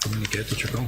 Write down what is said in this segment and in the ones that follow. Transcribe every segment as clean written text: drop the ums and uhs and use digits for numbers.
Comunicate dat je kan.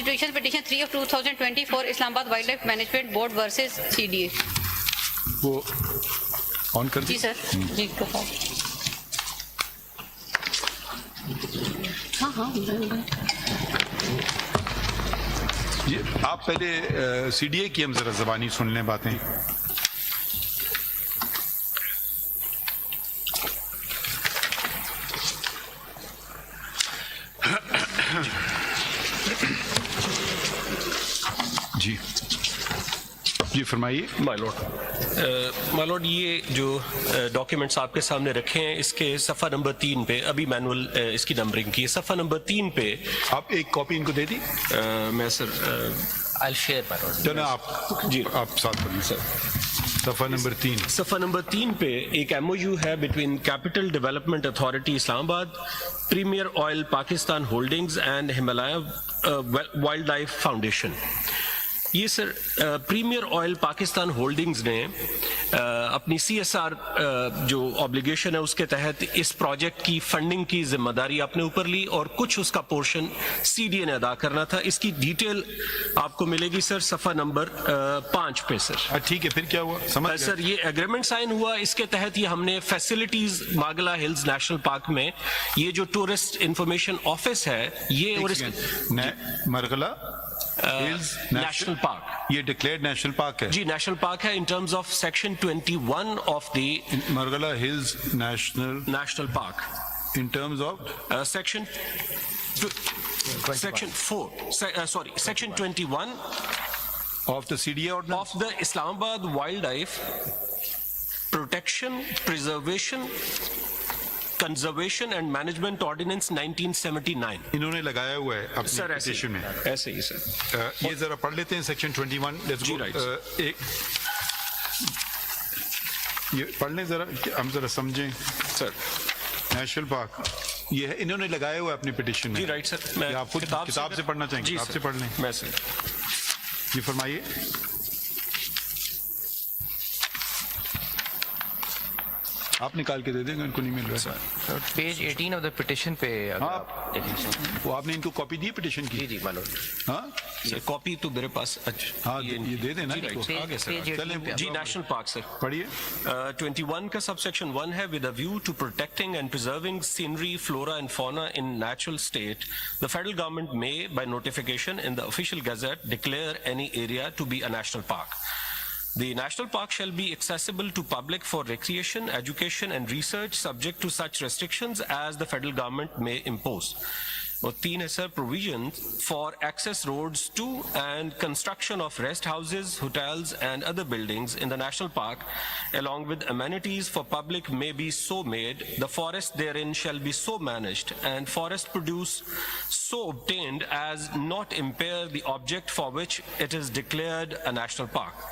Constitution Petition 3 of 2024 Islamabad Wildlife Management Board versus CDA. وہ آن کر جی سر جی ہاں جی آپ پہلے سی ڈی اے کی ہم ذرا زبانی سن لیں باتیں. جی جی فرمائیے. مائی لارڈ یہ جو ڈاکیومنٹس آپ کے سامنے رکھے ہیں اس کے صفحہ نمبر 3 پہ ابھی مینول اس کی نمبرنگ کی ہے. صفحہ نمبر 3 پہ آپ ایک کاپی ان کو دے دی. میں سر I'll share my lord. چلیں آپ جی آپ ساتھ پڑھیں سر. صفحہ نمبر 3. صفحہ نمبر 3 پہ ایک ایم او یو ہے between capital development authority Islamabad, premier oil Pakistan holdings and Himalaya wild life foundation. یہ sir premier oil Pakistan holdings نے اپنی سی ایس آر جو آبلیگیشن ہے اس کے تحت اس پروجیکٹ کی فنڈنگ کی ذمہ داری اپنے اوپر لی اور کچھ اس کا پورشن سی ڈی اے نے ادا کرنا تھا. اس کی ڈیٹیل آپ کو ملے گی سر صفحہ نمبر 5 پہ سر. ٹھیک ہے پھر کیا ہوا سمجھ سر یہ ایگریمنٹ سائن ہوا. اس کے تحت یہ ہم نے facilities Margalla hills national park میں یہ جو ٹورسٹ انفارمیشن آفس ہے یہ اور مرغلہ نیشنل پارک یہ ڈکلیئرڈ نیشنل پارک ہے. جی نیشنل پارک ہے in terms of section 21 of the Margalla hills national park in terms of section 21 of the C D A of the Islamabad Wildlife Protection, Preservation, Conservation and Management Ordinance 1979. انہوں نے لگایا ہوا ہے اپنی petition میں. ایسے ہی سر. یہ ذرا پڑھ لیتے ہیں سیکشن 21. جی رائٹ. یہ پڑھ لیں ذرا ہم ذرا سمجھیں سر. نیشنل پارک یہ ہے انہوں نے لگایا ہوا ہے اپنی پٹیشن میں. جی رائٹ سر. آپ خود کتاب سے پڑھنا چاہیں گے آپ سے پڑھ لیں. میں سر جی فرمائیے. آپ نکال کے دے دیں گے ان کو نہیں مل رہا ہے. پیج 18 آف دا پٹیشن پہ وہ آپ نے ان کو کاپی دی پٹیشن کی. جی جی مانو. ہاں کاپی تو میرے پاس. ہاں یہ دے دینا جی نیشنل پارک سر. پڑھیے. 21 کا سب سیکشن 1 ہے with a view to protecting and preserving scenery, flora and fauna in natural state, the federal government may by notification in the official gazette declare any area to be a national park. The national park shall be accessible to public for recreation, education and research subject to such restrictions as the federal government may impose. اور 3 ہے سر provision for access roads to and construction of rest houses, hotels and other buildings in the national park along with amenities for public may be so made, the forest therein shall be so managed and forest produce so obtained as not impair the object for which it is declared a national park.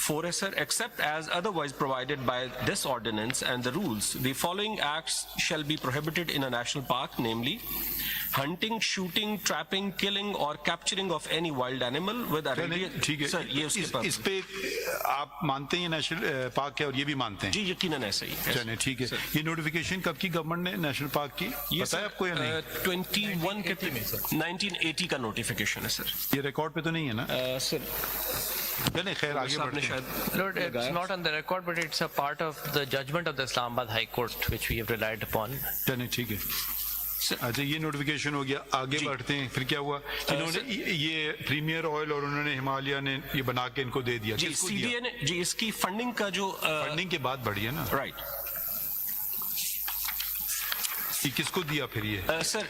4 ہے sir, except as otherwise provided by this ordinance and the rules, the following acts shall be prohibited in a national park, namely hunting, shooting, trapping, killing or capturing of any wild animal with a ٹھیک ہے. اس پہ آپ مانتے ہیں national park ہے اور یہ بھی مانتے ہیں. جی یقیناً ایسا ہی. چلیں ٹھیک ہے. یہ نوٹیفیکیشن کب کی گورنمنٹ نے نیشنل پارک کی پتہ ہے آپ کو یا نہیں؟ 21 کے 1980 کا نوٹیفیکیشن ہے سر. یہ ریکارڈ پہ تو نہیں ہے نا سر؟ چلیں خیر آگے بڑھتے ہیں. Lord, it's not on the record, but it's a part of the judgment of the Islamabad High Court, which we have relied upon. چلیں ٹھیک ہے. اچھا یہ نوٹیفیکیشن ہو گیا. آگے بڑھتے ہیں. پھر کیا ہوا؟ انہوں نے یہ پریمیئر آئل اور انہوں نے ہمالیہ نے یہ بنا کے ان کو دے دیا. جی سی ڈی اے نے جی اس کی فنڈنگ کا جو فنڈنگ کے بعد بڑھی ہے نا. رائٹ. یہ کس کو دیا پھر یہ سر؟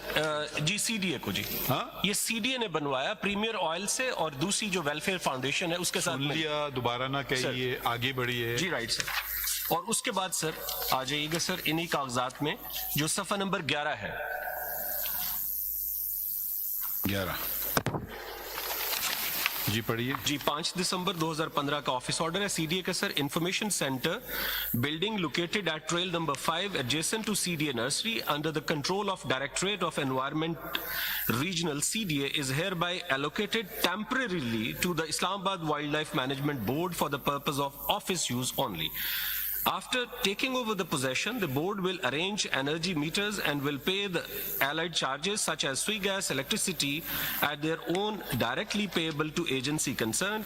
جی سی ڈی اے کو. جی ہاں یہ سی ڈی اے نے بنوایا پریمیئر آئل سے اور دوسری جو ویلفیئر فاؤنڈیشن ہے اس کے ساتھ لیا. دوبارہ نہ کہیے آگے بڑھی ہے. جی رائٹ سر. اور اس کے بعد سر آ جائیے گا سر انہی کاغذات میں جو صفحہ نمبر 11 ہے. 11 جی پڑھیے. جی 5 دسمبر 2015 کا آفس آرڈر ہے سی ڈی اے کا sir. Information centre building located at trail number 5 adjacent to C D A nursery under the control of directorate of environment regional C D A is hereby allocated temporarily to the Islamabad wildlife management board for the purpose of office use only. After taking over the possession, the board will arrange energy meters and will pay the allied charges such as sui gas, electricity at their own directly payable to agency concerned.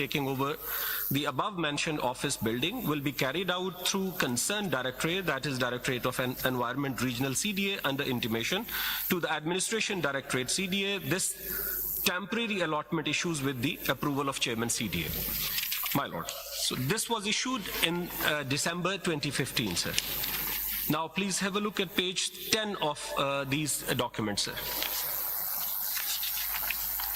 taking over the above mentioned office building will be carried out through concerned directorate, that is Directorate of Environment Regional CDA, under intimation to the Administration Directorate CDA. This temporary allotment issues with the approval of Chairman CDA. My lord. So this was issued in December 2015, sir. Now please have a look at page 10 of these documents, sir.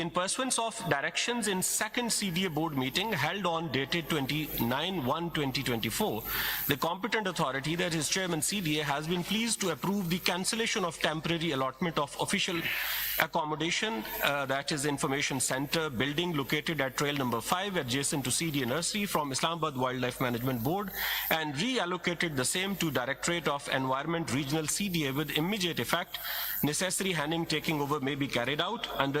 in pursuance of directions in second CDA board meeting held on dated 29/1/2024, the competent authority, that is Chairman CDA, has been pleased to approve the cancellation of temporary allotment of official accommodation, that is Information Center building located at trail number 5 adjacent to CDA Nursery from Islamabad Wildlife Management Board, and reallocated the same to Directorate of Environment Regional CDA with immediate effect. Necessary handing taking over may be carried out under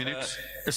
minutes.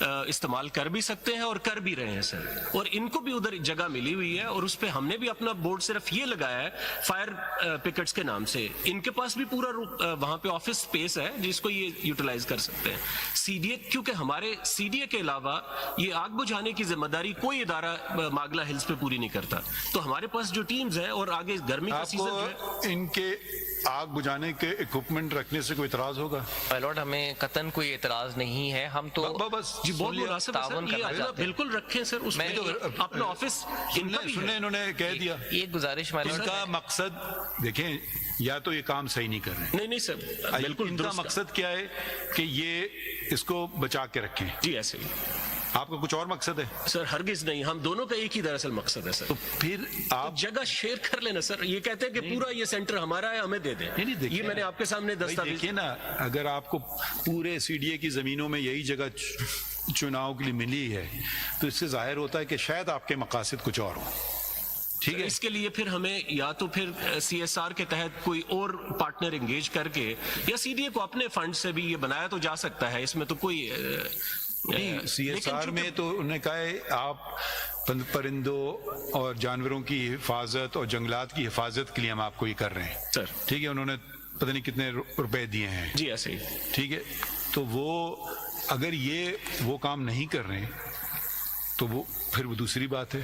استعمال کر بھی سکتے ہیں اور کر بھی رہے ہیں سر, اور ان کو بھی ادھر جگہ ملی ہوئی ہے, اور اس پہ ہم نے بھی اپنا بورڈ صرف یہ لگایا ہے فائر پکٹس کے نام سے. ان کے پاس بھی پورا وہاں پہ آفس اسپیس ہے جس کو یہ یوٹیلائز کر سکتے ہیں. سی ڈی اے, کیونکہ ہمارے سی ڈی اے کے علاوہ یہ آگ بجھانے کی ذمہ داری کوئی ادارہ ماگلا ہلز پہ پوری نہیں کرتا, تو ہمارے پاس جو ٹیمز ہیں, اور آگے گرمی کا سیزن جو ہے, ان کے آگ بجھانے کے اکوپمنٹ رکھنے سے کوئی اعتراض ہوگا؟ لارڈ ہمیں قطعاً کوئی اعتراض نہیں ہے, ہم تو بس جی بہت مناسب ہے سر, یہ بالکل رکھیں سر, اس میں اپنا آفس انہوں نے کہہ دیا. یہ گزارش ان کا مقصد دیکھیں, یا تو یہ کام صحیح نہیں کر رہے ہیں, نہیں سر بالکل. ان کا مقصد کیا ہے کہ یہ اس کو بچا کے رکھیں. جی ایسے ہی. آپ کا کچھ اور مقصد ہے؟ سر ہرگز نہیں, ہم دونوں کا ایک ہی دراصل مقصد ہے سر. تو پھر آپ جگہ شیئر کر لینا سر, یہ کہتے ہیں کہ پورا یہ سینٹر ہمارا ہے, ہمیں دے دیں. یہ میں نے آپ کے سامنے دستاویز. دیکھیے نا, اگر آپ کو پورے سی ڈی اے کی زمینوں میں یہی جگہ چناؤ کے لیے ملی ہے تو اس سے ظاہر ہوتا ہے کہ شاید آپ کے مقاصد کچھ اور ہوں. ٹھیک ہے, اس کے لیے پھر ہمیں یا تو پھر سی ایس آر کے تحت کوئی اور پارٹنر انگیج کر کے, یا سی ڈی اے کو اپنے فنڈ سے بھی یہ بنایا تو جا سکتا ہے, اس میں تو کوئی نہیں. سی ایس آر میں تو انہوں نے کہا ہے آپ پرندوں اور جانوروں کی حفاظت اور جنگلات کی حفاظت کے لیے ہم آپ کو یہ کر رہے ہیں سر. ٹھیک ہے, انہوں نے پتہ نہیں کتنے روپے دیے ہیں. جی ایسے ہی. ٹھیک ہے, تو وہ اگر وہ کام نہیں کر رہے تو وہ پھر وہ دوسری بات ہے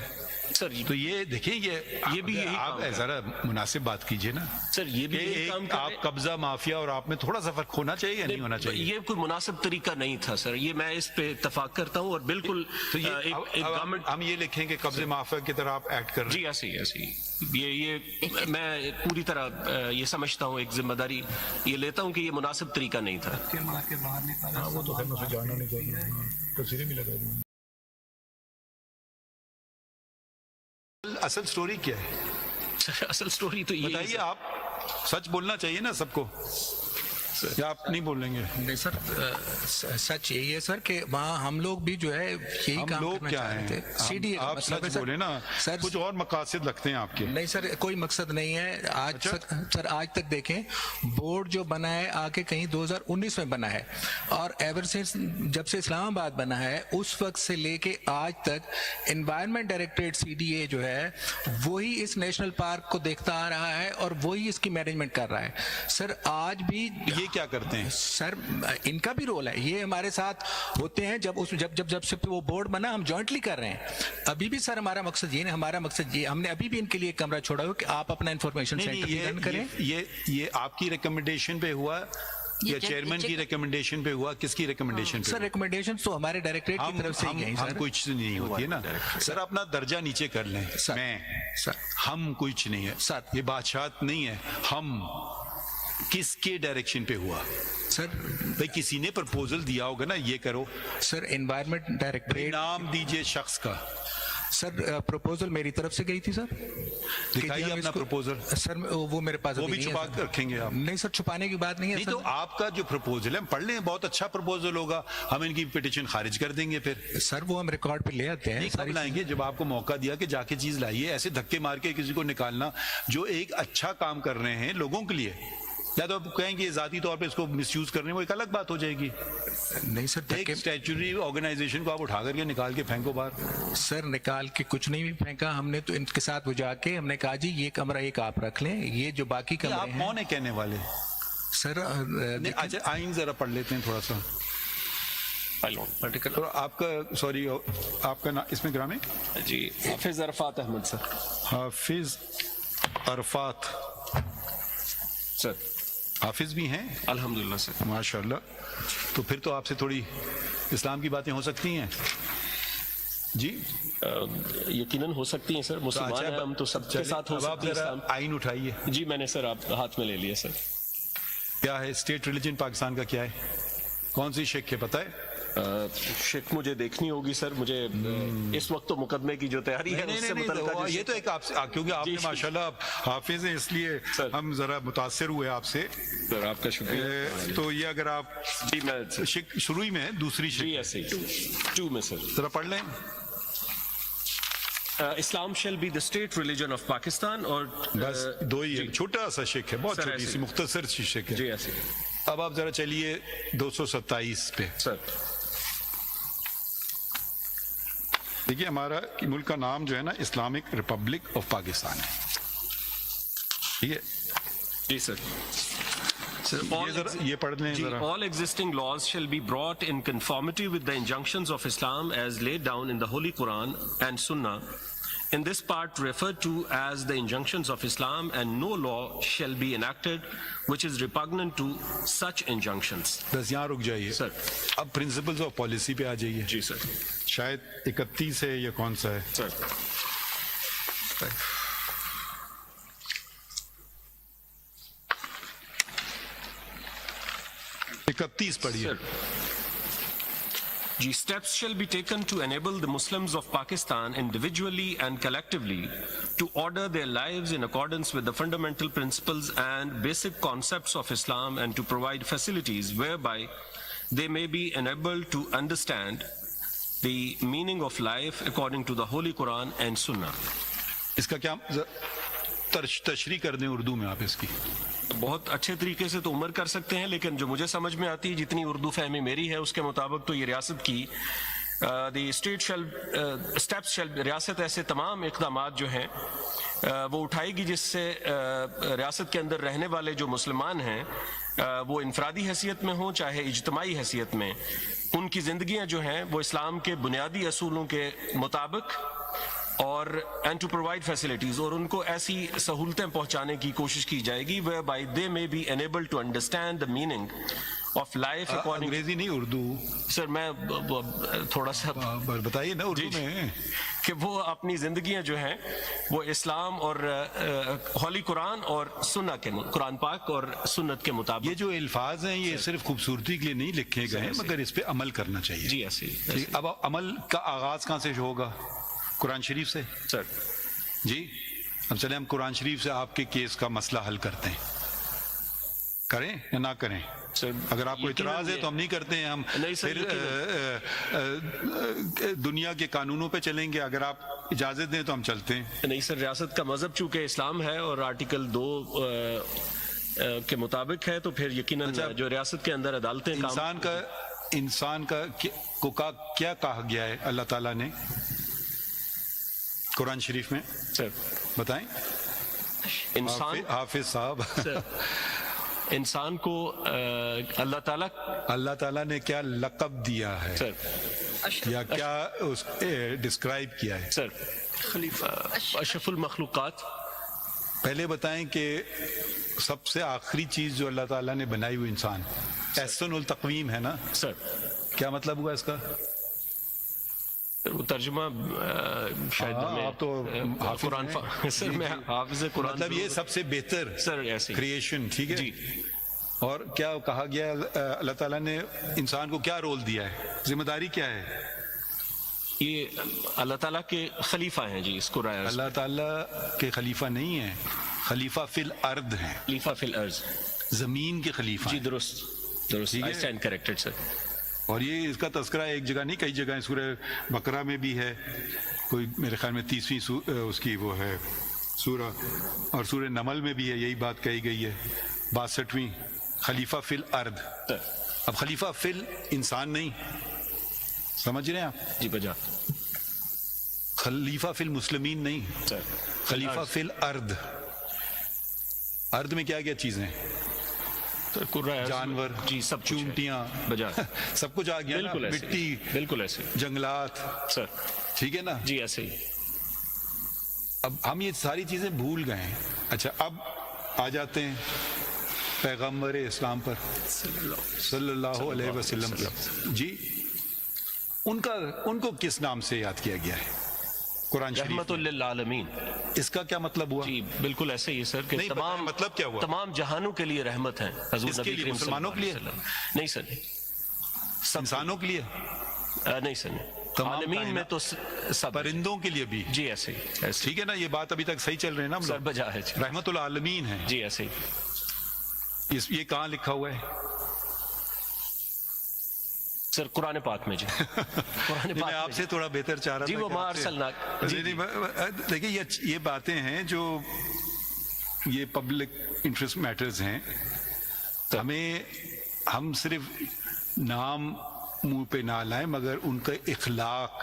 سر. تو یہ دیکھیں, یہ بھی آپ ذرا مناسب بات کیجئے نا سر, یہ بھی آپ قبضہ مافیا اور آپ میں تھوڑا سا فرق ہونا چاہیے یا نہیں ہونا چاہیے؟ یہ کوئی مناسب طریقہ نہیں تھا سر, یہ میں اس پہ اتفاق کرتا ہوں, اور بالکل ہم یہ لکھیں کہ قبضہ مافیا کی طرح آپ ایکٹ کر رہے ہیں. جی ایسے ہی ایسے ہی. یہ میں پوری طرح یہ سمجھتا ہوں, ایک ذمہ داری یہ لیتا ہوں کہ یہ مناسب طریقہ نہیں تھا. وہ تو جانا نہیں چاہیے. اصل سٹوری کیا ہے؟ اصل سٹوری تو یہ بتائیے, آپ سچ بولنا چاہیے نا سب کو, یا آپ نہیں بولیں گے؟ نہیں سر, سچ یہی ہے سر کہ وہاں ہم لوگ بھی جو ہے یہی کام کرنا چاہ رہے تھے. سی ڈی آپ سچ بولے نا, کچھ اور مقاصد لگتے ہیں آپ کے. نہیں سر, کوئی مقصد نہیں ہے. آج تک دیکھیں, بورڈ جو بنا ہے آ کے کہیں 2019 میں بنا ہے, اور ایور سنس جب سے اسلام آباد بنا ہے اس وقت سے لے کے آج تک environment directorate C D A جو ہے وہی اس نیشنل پارک کو دیکھتا آ رہا ہے اور وہی اس کی مینجمنٹ کر رہا ہے. سر آج بھی یہ کیا کرتے ہیں سر, ان کا بھی رول ہے, یہ ہمارے ساتھ ہوتے ہیں. جب سے وہ بورڈ بنا ہم جوائنٹلی کر رہے ہیں. ابھی بھی سر ہمارا مقصد یہ نہیں, ہمارا مقصد یہ, ہم نے ابھی بھی ان کے لیے کمرہ چھوڑا ہو کہ آپ اپنا انفارمیشن سینٹر رن کریں. یہ آپ کی ریکمنڈیشن پہ ہوا یا چیئرمین کی ریکمنڈیشن پہ ہوا؟ کس کی ریکمنڈیشن پہ؟ سر ریکمنڈیشن تو ہمارے ڈائریکٹریٹ کی طرف سے ہی گئی. ہم کچھ نہیں ہوتی ہے نا سر, اپنا درجہ نیچے کر لیں. ہم کچھ نہیں ہے سر, یہ بادشاہت نہیں ہے. ہم کس کے ڈائریکشن پہ ہوا سر؟ بھائی کسی نے پرپوزل دیا ہوگا نا, یہ کرو سر. انوائرمنٹ ڈائریکٹریٹ, نام دیجئے شخص کا. سر پروپوزل میری طرف سے گئی تھی سر. دکھائیے اپنا پروپوزل. سر وہ میرے پاس وہ بھی چھپا کر رکھیں گے آپ؟ نہیں سر, چھپانے کی بات نہیں ہے. نہیں تو آپ کا جو پروپوزل ہے پڑھ لیں, بہت اچھا پروپوزل ہوگا, ہم ان کی پٹیشن خارج کر دیں گے. پھر سر وہ ہم ریکارڈ پہ لے آتے ہیں. کب لائیں گے؟ جب آپ کو موقع دیا کہ جا کے چیز لائیے. ایسے دھکے مار کے کسی کو نکالنا جو ایک اچھا کام کر رہے ہیں لوگوں کے لیے, یا تو آپ کہیں گے ذاتی طور پہ اس کو مس یوز کرنے, وہ ایک الگ بات ہو جائے گی. نہیں سر, ایک اسٹیچوری آرگنائزیشن کو آپ اٹھا کر کے نکال کے پھینکو باہر. سر نکال کے کچھ نہیں بھی پھینکا ہم نے, تو ان کے ساتھ وہ جا کے ہم نے کہا جی یہ کمرہ ایک آپ رکھ لیں, یہ جو باقی کمرے ہیں. آپ کون ہیں کہنے والے؟ سر آئین ذرا پڑھ لیتے ہیں تھوڑا سا. آپ کا سوری, آپ کا اس میں گرام ہے جی حافظ عرفات احمد سر. حافظ عرفات سر. حافظ بھی ہیں الحمدللہ سر. ماشاء اللہ. تو پھر تو آپ سے تھوڑی اسلام کی باتیں ہو سکتی ہیں. جی یقیناً ہو سکتی ہیں سر, مسلمان ہیں ہم تو سب کے ساتھ ہو سکتی ہے. آئین اٹھائیے. جی میں نے سر آپ ہاتھ میں لے لیا سر. کیا ہے اسٹیٹ ریلیجن پاکستان کا, کیا ہے, کون سی شک ہے پتہ ہے؟ شک مجھے دیکھنی ہوگی سر, مجھے اس وقت تو مقدمے کی جو تیاری ہے اس سے متعلقہ یہ تو ایک آپ سے, کیونکہ آپ نے ماشاءاللہ حافظ ہیں اس لیے ہم ذرا متاثر ہوئے آپ سے. سر آپ کا شکریہ. تو یہ اگر آپ جی میں شک شروع ہی میں ہے, دوسری شک جی ایسے 2 میں سر ذرا پڑھ لیں. Islam shall be the state religion of Pakistan. اور بس 2 ہی ہے, چھوٹا سا شک ہے, بہت چھوٹی سی مختصر سی شک ہے. جی ایسے. اب آپ ذرا چلیے 227 پہ. سر دیکھیے ہمارا ملک کا نام جو ہے نا اسلامک ریپبلک آف پاکستان ہے, ٹھیک ہے. جی سر. یہ پڑھ لیں ذرا. All existing laws shall be brought in conformity with the injunctions of Islam as laid down in the Holy Quran and Sunnah, in this part referred to as the injunctions of Islam, and no law shall be enacted which is repugnant to such injunctions. بس یہاں رک جائیے سر. اب principles of policy پہ آ جائیے. جی سر. شاید 31 ہے یا کون سا ہے سر. 31 پڑھیے. G. Steps shall be taken to enable the Muslims of Pakistan individually and collectively to order their lives in accordance with the fundamental principles and basic concepts of Islam, and to provide facilities whereby they may be enabled to understand the meaning of life according to the Holy Quran and Sunnah. اس کا کیا تشریح کر دیں اردو میں آپ اس کی. بہت اچھے طریقے سے تو عمر کر سکتے ہیں, لیکن جو مجھے سمجھ میں آتی ہے, جتنی اردو فہمی میری ہے, اس کے مطابق تو یہ ریاست کی the state shall steps shell, ریاست ایسے تمام اقدامات جو ہیں وہ اٹھائے گی جس سے ریاست کے اندر رہنے والے جو مسلمان ہیں وہ انفرادی حیثیت میں ہوں چاہے اجتماعی حیثیت میں, ان کی زندگیاں جو ہیں وہ اسلام کے بنیادی اصولوں کے مطابق اور اینڈ ٹو پرووائڈ فیسلٹیز, اور ان کو ایسی سہولتیں پہنچانے کی کوشش کی جائے گی whereby they may be enable to understand the meaning of life according. انگریزی نہیں اردو سر, میں تھوڑا سا بتائیے نا اردو میں, کہ وہ اپنی زندگیاں جو ہیں وہ اسلام اور ہولی قرآن اور سنت کے, قرآن پاک اور سنت کے مطابق. یہ جو الفاظ ہیں یہ صرف خوبصورتی کے لیے نہیں لکھے گئے ہیں, مگر اس پہ عمل کرنا چاہیے. جی ایسے. اب عمل کا آغاز کہاں سے ہوگا؟ قرآن شریف سے. سر جی اب چلیں ہم قرآن شریف سے آپ کے کیس کا مسئلہ حل کرتے ہیں, کریں یا نہ کریں؟ اگر آپ کو اعتراض ہے تو ہم نہیں کرتے ہیں, ہم پھر دنیا کے قانونوں پہ چلیں گے. اگر آپ اجازت دیں تو ہم چلتے ہیں. نہیں سر, ریاست کا مذہب چونکہ اسلام ہے اور آرٹیکل 2 کے مطابق ہے, تو پھر یقیناً جو ریاست کے اندر عدالتیں انسان کا کو کیا کہا گیا ہے اللہ تعالیٰ نے قرآن شریف میں؟ سر بتائیں. انسان, حافظ صاحب, انسان کو اللہ تعالیٰ نے کیا لقب دیا ہے یا کیا ڈسکرائب کیا ہے؟ سر اشرف المخلوقات. پہلے بتائیں کہ سب سے آخری چیز جو اللہ تعالیٰ نے بنائی ہوئی انسان احسن التقویم ہے نا سر, کیا مطلب ہوا اس کا؟ وہ ترجمہ شاید آپ تو قرآن سر میں حافظ قرآن, مطلب یہ سب سے بہتر سر ایسے کریشن, ٹھیک ہے جی. اور کیا کہا گیا اللہ تعالیٰ نے انسان کو کیا رول دیا ہے, ذمہ داری کیا ہے؟ یہ اللہ تعالیٰ کے خلیفہ ہیں جی. اس کو اللہ تعالیٰ کے خلیفہ نہیں ہیں, خلیفہ فی الارض ہیں. خلیفہ فی الارض, زمین کے خلیفہ. جی درست درست, I stand corrected سر. اور یہ اس کا تذکرہ ایک جگہ نہیں کئی جگہ, سورہ بقرہ میں بھی ہے, کوئی میرے خیال میں 30ویں اس کی وہ ہے سورہ, اور سورہ نمل میں بھی ہے یہی بات کہی گئی ہے 62ویں, خلیفہ فی الارض. اب خلیفہ فی انسان نہیں, سمجھ رہے ہیں آپ؟ جی بجا. خلیفہ فی المسلمین نہیں, خلیفہ فی الارض. ارض میں کیا کیا چیزیں ہیں؟ جانور, جی سب, چونٹیاں, سب کچھ آ گیا, مٹی, بالکل ایسے, جنگلات سر, ٹھیک ہے نا جی ایسے ہی. اب ہم یہ ساری چیزیں بھول گئے ہیں. اچھا اب آ جاتے ہیں پیغمبر اسلام پر صلی اللہ علیہ وسلم. جی ان کو کس نام سے یاد کیا گیا ہے قرآن شریف؟ رحمت للعالمین. اس کا کیا مطلب ہوا؟ جی بالکل ایسے ہی سر, کہ تمام مطلب کیا ہوا؟ تمام جہانوں کے لیے رحمت ہیں. حضور نبی کریم مسلمانوں کے لیے نہیں سر, انسانوں کے لیے نہیں سر, عالمین میں تو سب, پرندوں کے لیے بھی. جی ایسے ہی, ٹھیک ہے نا, یہ بات ابھی تک صحیح چل رہی ہے نا, سر بجا ہے رحمت العالمین ہے. جی ایسے ہی. یہ کہاں لکھا ہوا ہے سر؟ قرآن پاک میں. جی قرآن پاک. میں آپ سے تھوڑا بہتر چاہ رہا تھا. جی وہ ما ارسلناک. دیکھیے یہ باتیں ہیں جو یہ پبلک انٹرسٹ میٹرز ہیں. ہم صرف نام منہ پہ نہ لائیں, مگر ان کا اخلاق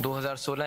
2016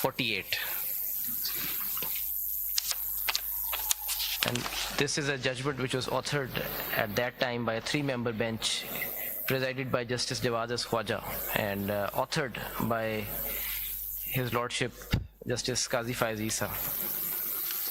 48. And this is a judgment which was authored at that time by a 3-member bench presided by Justice Jawad Khwaja and authored by His Lordship Justice Qazi Faiz Isa.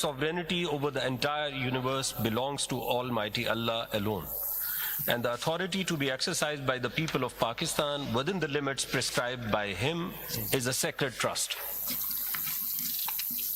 sovereignty over the entire universe belongs to Almighty Allah alone, and the authority to be exercised by the people of Pakistan within the limits prescribed by him is a sacred trust.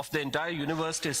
of the entire universe is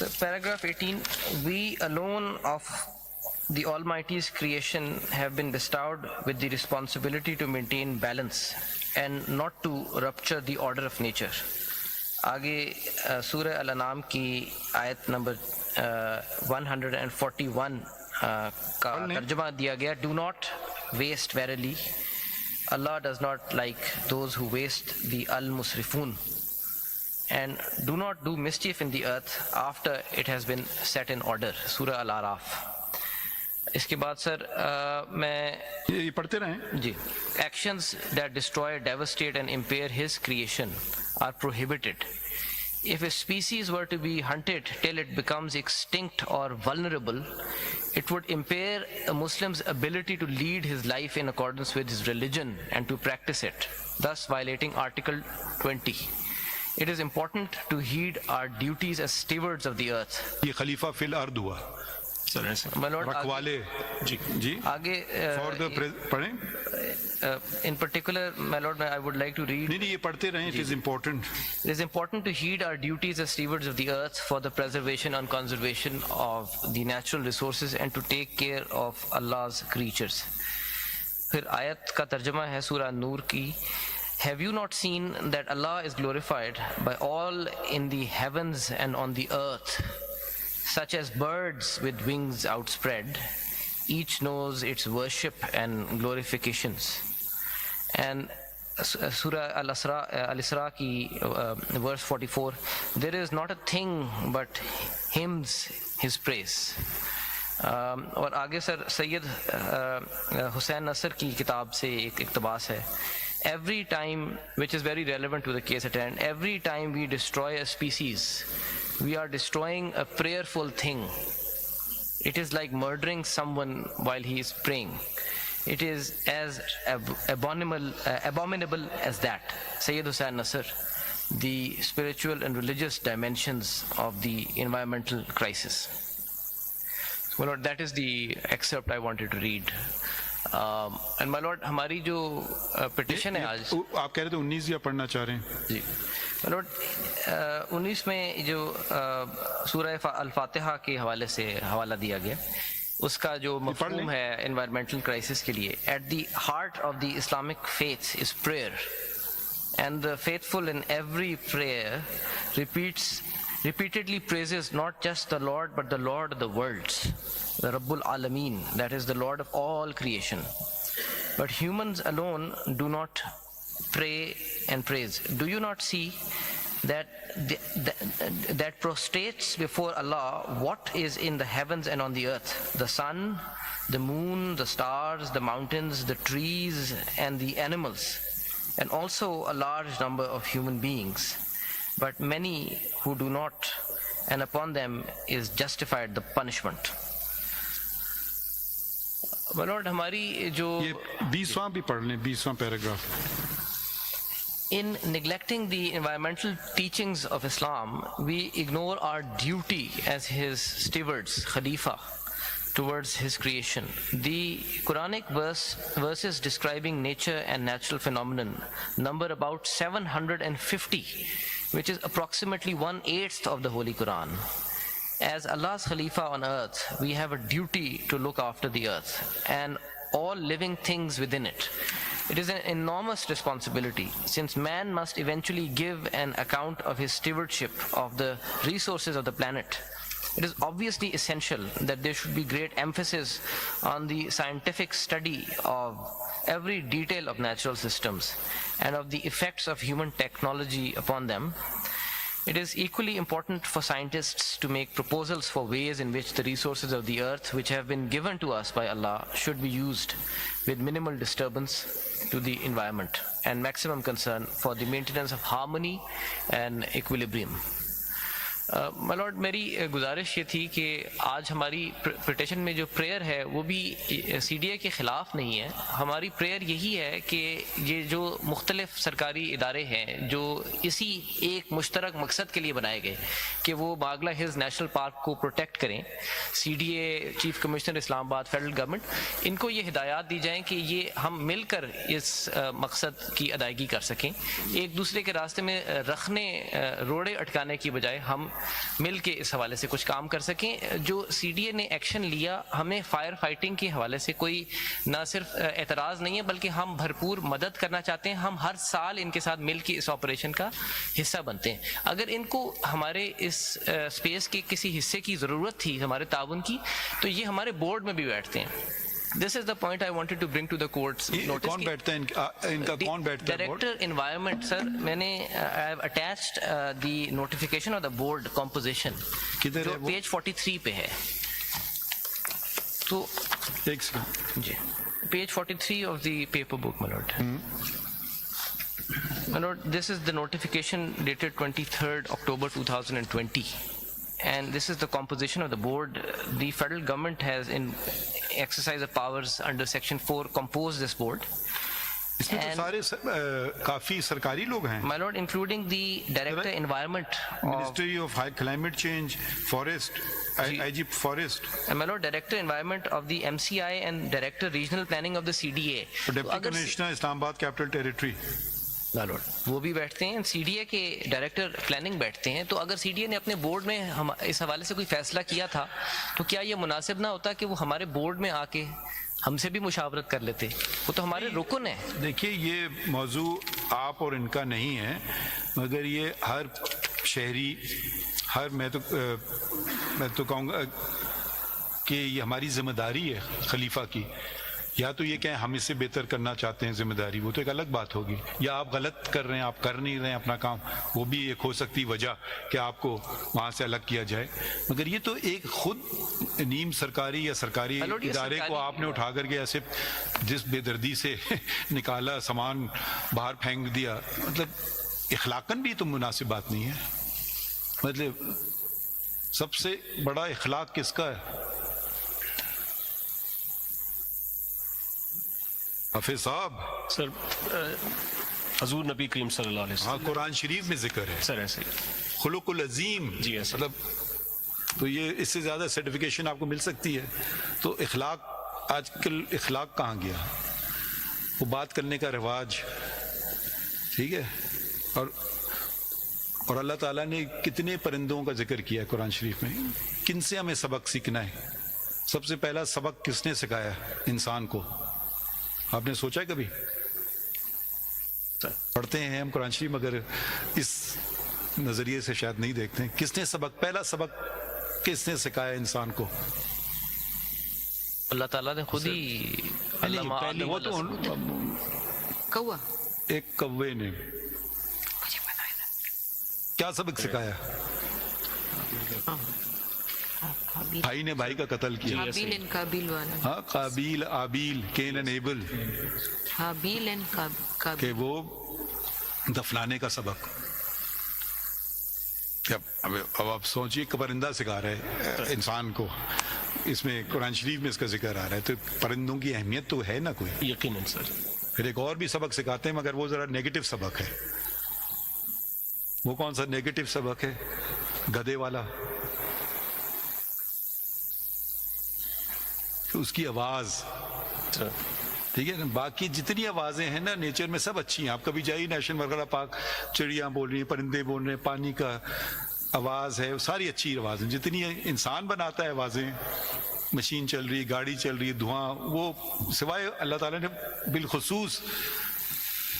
So paragraph 18, we alone of the Almighty's creation have been bestowed with the responsibility to maintain balance and not to rupture the order of nature. آگے سورہ الانعام کی آیت number 141 کا ترجمہ دیا گیا. Do not waste verily. Allah does not like those who waste the al-musrifun. And do not do mischief in the earth after it has been set in order. سورہ العراف. اس کے بعد سر میں یہ پڑھتے رہیں جی. Actions that destroy, devastate and impair his creation are prohibited. If a species were to be hunted till it becomes extinct or vulnerable, it would impair a Muslim's ability to lead his life in accordance with his religion and to practice it, thus violating Article 20. It is important to heed our duties as stewards of the earth. یہ خلیفہ فی الارض ہوا My Lord, رکھوالے جی آگے for the پڑھیں in particular, my Lord, I would like to read. نہیں یہ پڑھتے رہیں. It is important. It is important to heed our duties as stewards of the earth for the preservation and conservation of the natural resources and to take care of Allah's creatures. پھر آیت کا ترجمہ ہے سورہ نور کی. Have you not seen that Allah is glorified by all in the heavens and on the earth, such as birds with wings outspread? Each knows its worship and glorifications. And Surah Al-Isra ki verse 44, there is not a thing but hymns his praise. اور آگے سر سید حسین نصر کی کتاب سے ایک اقتباس ہے. Every time, which is very relevant to the case at hand, every time we destroy a species, we are destroying a prayerful thing. It is like murdering someone while he is praying. It is as abominable as that. Sayyid Hussain Nasr, the spiritual and religious dimensions of the environmental crisis. My Lord, that is the excerpt I wanted to read. And my Lord, ہماری جو petition ہے آج, آپ کہہ رہے تھے 19 یا پڑھنا چاہ رہے ہیں جی my Lord, 19 میں جو سورہ الفاتحہ کے حوالے سے حوالہ دیا گیا, اس کا جو مفہوم ہے انوائرمنٹل کرائسس کے لیے. At the heart of the Islamic faith is prayer, and the faithful in every prayer repeatedly praises not just the Lord but the Lord of the worlds, the Rabbul Alameen, that is the Lord of all creation. But humans alone do not pray and praise. Do you not see that prostrates before Allah what is in the heavens and on the earth, the sun, the moon, the stars, the mountains, the trees and the animals, and also a large number of human beings, but many who do not, and upon them is justified the punishment. My Lord, ہماری جو 20واں بھی پڑھ لیں, 20واں paragraph. In neglecting the environmental teachings of Islam, we ignore our duty as his stewards, Khalifa, towards his creation. The Quranic verses describing nature and natural phenomenon number about 750, which is approximately 1/8 of the Holy Quran. As Allah's Khalifa on earth, we have a duty to look after the earth and all living things within it. It is an enormous responsibility, since man must eventually give an account of his stewardship of the resources of the planet. It is obviously essential that there should be great emphasis on the scientific study of every detail of natural systems and of the effects of human technology upon them. It is equally important for scientists to make proposals for ways in which the resources of the earth, which have been given to us by Allah, should be used with minimal disturbance to the environment and maximum concern for the maintenance of harmony and equilibrium. My Lord, میری گزارش یہ تھی کہ آج ہماری petition میں جو prayer ہے وہ بھی سی ڈی اے کے خلاف نہیں ہے. ہماری پریئر یہی ہے کہ یہ جو مختلف سرکاری ادارے ہیں جو اسی ایک مشترک مقصد کے لیے بنائے گئے کہ وہ باگلا ہلز نیشنل پارک کو پروٹیکٹ کریں, C D A, chief commissioner Islamabad, federal government, ان کو یہ ہدایات دی جائیں کہ یہ ہم مل کر اس مقصد کی ادائیگی کر سکیں. ایک دوسرے کے راستے میں رکھنے, روڑے اٹکانے کی بجائے ہم مل کے اس حوالے سے کچھ کام کر سکیں. جو سی ڈی اے نے ایکشن لیا, ہمیں فائر فائٹنگ کے حوالے سے کوئی نہ صرف اعتراض نہیں ہے بلکہ ہم بھرپور مدد کرنا چاہتے ہیں. ہم ہر سال ان کے ساتھ مل کے اس آپریشن کا حصہ بنتے ہیں. اگر ان کو ہمارے اس اسپیس کے کسی حصے کی ضرورت تھی ہمارے تعاون کی, تو یہ ہمارے بورڈ میں بھی بیٹھتے ہیں. This is the point I wanted to bring to the court's notice. کون بیٹھتا ہے ان کا, کون بیٹھتا ہے؟ ڈائریکٹر انوائرمنٹ سر, میں نے I have attached the notification of the board composition کدھر جو ہے وہ؟ پیج 43 پہ ہے. تو ایک second ji, page 43 of the paper book, my lord. My lord, this is the notification dated 23rd October 2020. And this is the composition of the board. The federal government has, in exercise of powers under section 4, composed this board. اس میں تو سارے کافی سرکاری لوگ ہیں. My lord, including the director environment of, ministry of climate change, forest, I G forest, and my lord, director environment of the MCI and director regional planning of the CDA. Deputy commissioner Islamabad capital territory. Lord وہ بھی بیٹھتے ہیں. سی D اے کے director planning بیٹھتے ہیں. تو اگر سی D اے نے اپنے بورڈ میں اس حوالے سے کوئی فیصلہ کیا تھا تو کیا یہ مناسب نہ ہوتا کہ وہ ہمارے بورڈ میں آ کے ہم سے بھی مشاورت کر لیتے؟ وہ تو ہمارے رکن ہیں. دیکھیے یہ موضوع آپ اور ان کا نہیں ہے, مگر یہ ہر شہری, میں تو کہوں گا کہ یہ ہماری ذمہ داری ہے خلیفہ کی. یا تو یہ کہیں ہم اس سے بہتر کرنا چاہتے ہیں ذمہ داری, وہ تو ایک الگ بات ہوگی, یا آپ غلط کر رہے ہیں, آپ کر نہیں رہے ہیں اپنا کام, وہ بھی ایک ہو سکتی وجہ کہ آپ کو وہاں سے الگ کیا جائے. مگر یہ تو ایک خود نیم سرکاری یا سرکاری ادارے کو آپ نے اٹھا کر کے ایسے جس بے دردی سے نکالا, سامان باہر پھینک دیا, مطلب اخلاقاً بھی تو مناسب بات نہیں ہے. مطلب سب سے بڑا اخلاق کس کا ہے؟ حافظ صاحب سر, حضور نبی کریم صلی اللہ علیہ ہاں وسلم. قرآن شریف میں ذکر ہے سر ایسے خلق العظیم. جی ایسے مطلب تو یہ اس سے زیادہ سرٹیفکیشن آپ کو مل سکتی ہے. تو اخلاق, آج کل اخلاق کہاں گیا؟ وہ بات کرنے کا رواج, ٹھیک ہے. اور اللہ تعالیٰ نے کتنے پرندوں کا ذکر کیا ہے قرآن شریف میں. کن سے ہمیں سبق سیکھنا ہے؟ سب سے پہلا سبق کس نے سکھایا انسان کو؟ آپ نے سوچا ہے کبھی؟ پڑھتے ہیں ہم قرآن شریف مگر اس نظریے سے شاید نہیں دیکھتے ہیں. کس نے سبق, پہلا سبق کس نے سکھایا انسان کو؟ اللہ تعالیٰ نے خود ہی. وہ تو کوا ایک کوے نے کیا سبق سکھایا؟ بھائی نے بھائی کا قتل کیا. حابیل اینڈ قابیل والا. ہاں, قابیل آبیل, کین اینڈ ایبل, حابیل اینڈ قابیل. کہ وہ دفنانے کا سبق. اب آپ سوچئے پرندہ سکھا رہے ہے انسان کو, اس میں قرآن شریف میں اس کا ذکر آ رہا ہے, تو پرندوں کی اہمیت تو ہے نا کوئی. یقیناً سر. پھر ایک اور بھی سبق سکھاتے ہیں مگر وہ ذرا نیگیٹو سبق ہے. وہ کون سا نیگیٹو سبق ہے؟ گدھے والا. اس کی آواز, ٹھیک ہے نا. باقی جتنی آوازیں ہیں نا نیچر میں سب اچھی ہیں. آپ کبھی جائیے نیشنل وغیرہ پارک, چڑیاں بول رہی ہیں, پرندے بول رہے ہیں, پانی کا آواز ہے, ساری اچھی آوازیں. جتنی انسان بناتا ہے آوازیں, مشین چل رہی, گاڑی چل رہی, دھواں, وہ سوائے اللہ تعالیٰ نے بالخصوص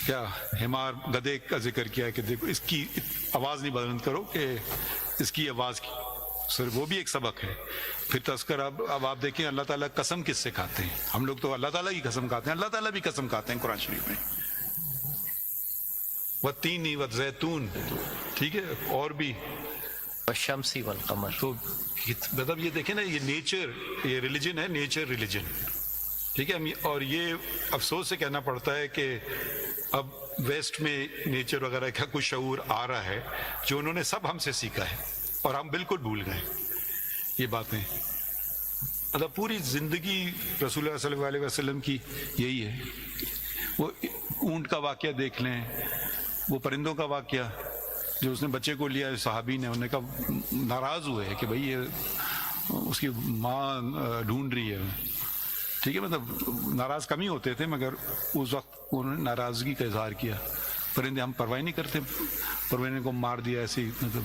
کیا حمار, گدھے کا ذکر کیا ہے کہ دیکھو اس کی آواز نہیں بلند کرو کہ اس کی آواز کی. سر وہ بھی ایک سبق ہے. پھر تذکر اب آپ دیکھیں اللہ تعالیٰ قسم کس سے کھاتے ہیں. ہم لوگ تو اللہ تعالیٰ کی قسم کھاتے ہیں, اللہ تعالیٰ بھی قسم کھاتے ہیں قرآن شریف میں. والتین والزیتون, ٹھیک ہے, اور بھی والشمس والقمر. تو مطلب یہ دیکھیں نا, یہ نیچر, یہ ریلیجن ہے, نیچر ریلیجن, ٹھیک ہے. اور یہ افسوس سے کہنا پڑتا ہے کہ اب ویسٹ میں نیچر وغیرہ کا کچھ شعور آ رہا ہے جو انہوں نے سب ہم سے سیکھا ہے, اور ہم بالکل بھول گئے یہ باتیں. مطلب پوری زندگی رسول اللہ صلی اللہ علیہ وسلم کی یہی ہے. وہ اونٹ کا واقعہ دیکھ لیں, وہ پرندوں کا واقعہ جو اس نے بچے کو لیا صحابی نے, انہوں نے کہا ناراض ہوئے کہ بھائی یہ اس کی ماں ڈھونڈ رہی ہے, ٹھیک ہے. مطلب ناراض کم ہی ہوتے تھے مگر اس وقت انہوں نے ناراضگی کا اظہار کیا. پرندے ہم پرواہ نہیں کرتے, پرندے کو مار دیا ایسی. مطلب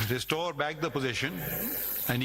restore back the possession, and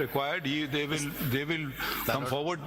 required they will come forward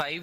5,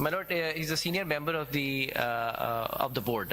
My lord, he's a senior member of the board,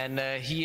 and he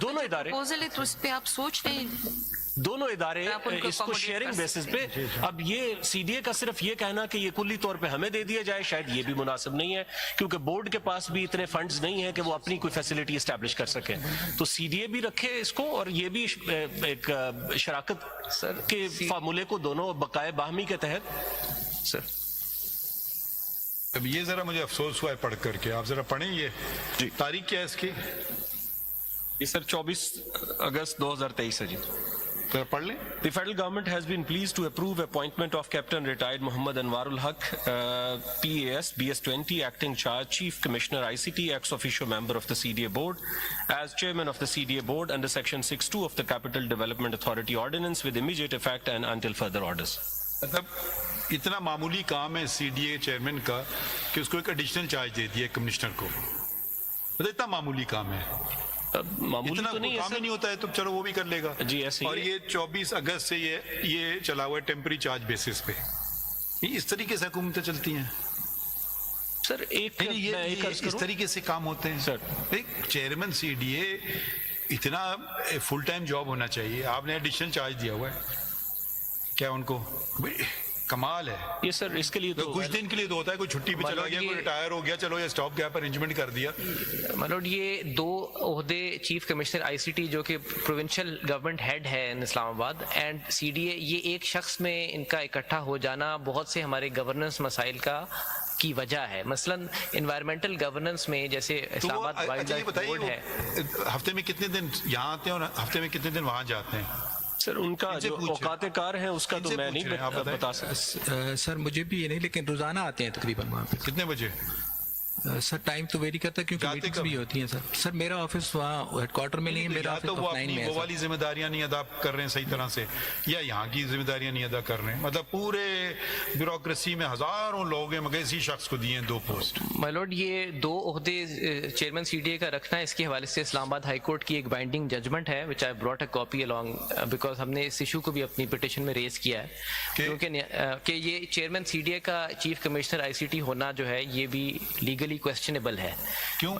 دونوں ادارے پروپوزل ہے تو اس پہ آپ سوچ لیں. دونوں ادارے اس کو شیئرنگ بیسس پہ. اب یہ سی ڈی اے کا صرف یہ کہنا کہ یہ کلی طور پہ ہمیں دے دیا جائے شاید یہ بھی مناسب نہیں ہے, کیونکہ بورڈ کے پاس بھی اتنے فنڈز نہیں ہیں کہ وہ اپنی کوئی فیسلٹی اسٹیبلش کر سکیں. تو سی ڈی اے بھی رکھے اس کو, اور یہ بھی ایک شراکت کے فارمولے کو دونوں بقائے باہمی کے تحت. سر اب یہ ذرا مجھے افسوس ہوا ہے پڑھ کر کے, آپ ذرا پڑھیں یہ تاریخ کیا ہے اس کی؟ یہ سر 24 اگست 2023 ہے جی. پڑھ لیں. The federal government has been pleased to approve appointment of Captain Retired Muhammad Anwarul Haq, PAS, BS20, Acting Charge Chief Commissioner ICT, ex officio member of the CDA Board, as Chairman of the CDA Board under Section 6.2 of the Capital Development Authority Ordinance with immediate effect and until further orders. مطلب اتنا معمولی کام ہے سی D اے chairman کا کہ اس کو ایک additional charge دے دیا commissioner کو. مطلب اتنا معمولی کام ہے, معمولی اتنا تو نہیں ہے کام ہی نہیں ہوتا ہے تو چلو وہ بھی کر لے گا جی. ایسے اور یہ 24 اگست سے یہ چلا ہوا ہے ٹیمپری چارج بیسس پہ. اس طریقے سے حکومتیں چلتی ہیں سر. ایک اس طریقے سے کام ہوتے ہیں سر. ایک چیئرمین سی ڈی اے اتنا فل ٹائم جاب ہونا چاہیے, آپ نے ایڈیشنل چارج دیا ہوا ہے کیا ان کو؟ کمال ہے یہ سر. اس کے لیے تو کچھ دن کے لیے تو ہوتا ہے, کوئی چھٹی پہ چلا گیا, کوئی ریٹائر ہو گیا, چلو یہ اسٹاپ گیپ ارینجمنٹ کر دیا. ملوڈ یہ 2 عہدے چیف کمشنر آئی سی ٹی جو کہ پروونشل گورنمنٹ ہیڈ ہے ان اسلام آباد اینڈ سی ڈی اے, یہ ایک شخص میں ان کا اکٹھا ہو جانا بہت سے ہمارے گورننس مسائل کی وجہ ہے. مثلا انوائرمنٹل گورننس میں جیسے اسلام آباد وائلڈ لائف بورڈ ہے, ہفتے میں کتنے دن یہاں آتے ہیں اور ہفتے میں کتنے دن وہاں جاتے ہیں؟ سر ان کا جو اوقات کار ہیں اس کا تو میں نہیں بتا سکتا سر. مجھے بھی یہ نہیں, لیکن روزانہ آتے ہیں تقریباً وہاں پہ. کتنے بجے؟ سر ٹائم تو ویری کرتا ہے کیونکہ میٹنگز بھی ہوتی ہیں سر. سر میرا آفس وہاں ہیڈ کوارٹر میں نہیں ہے, میرا آفس آف لائن میں ہے. وہ والی ذمہ داریاں نہیں ادا کر رہے ہیں صحیح طرح سے, یا یہاں کی ذمہ داریاں نہیں ادا کر رہے ہیں. مطلب پورے بیوروکریسی میں ہزاروں لوگ ہیں مگر اسی شخص کو دیے ہیں 2 پوسٹ. مائی لارڈ یہ 2 عہدے چیئرمین سی ڈی اے کا رکھنا ہے, اس کے حوالے سے اسلام آباد ہائی کورٹ کی ایک بائنڈنگ ججمنٹ ہے which I brought a copy along because ہم نے اس ایشو کو بھی اپنی پٹیشن میں ریز کیا ہے کہ یہ چیئرمین سی ڈی اے کا چیف کمشنر آئی سی ٹی ہونا جو ہے یہ بھی لیگلی کویسچنیبل ہے. کیوں؟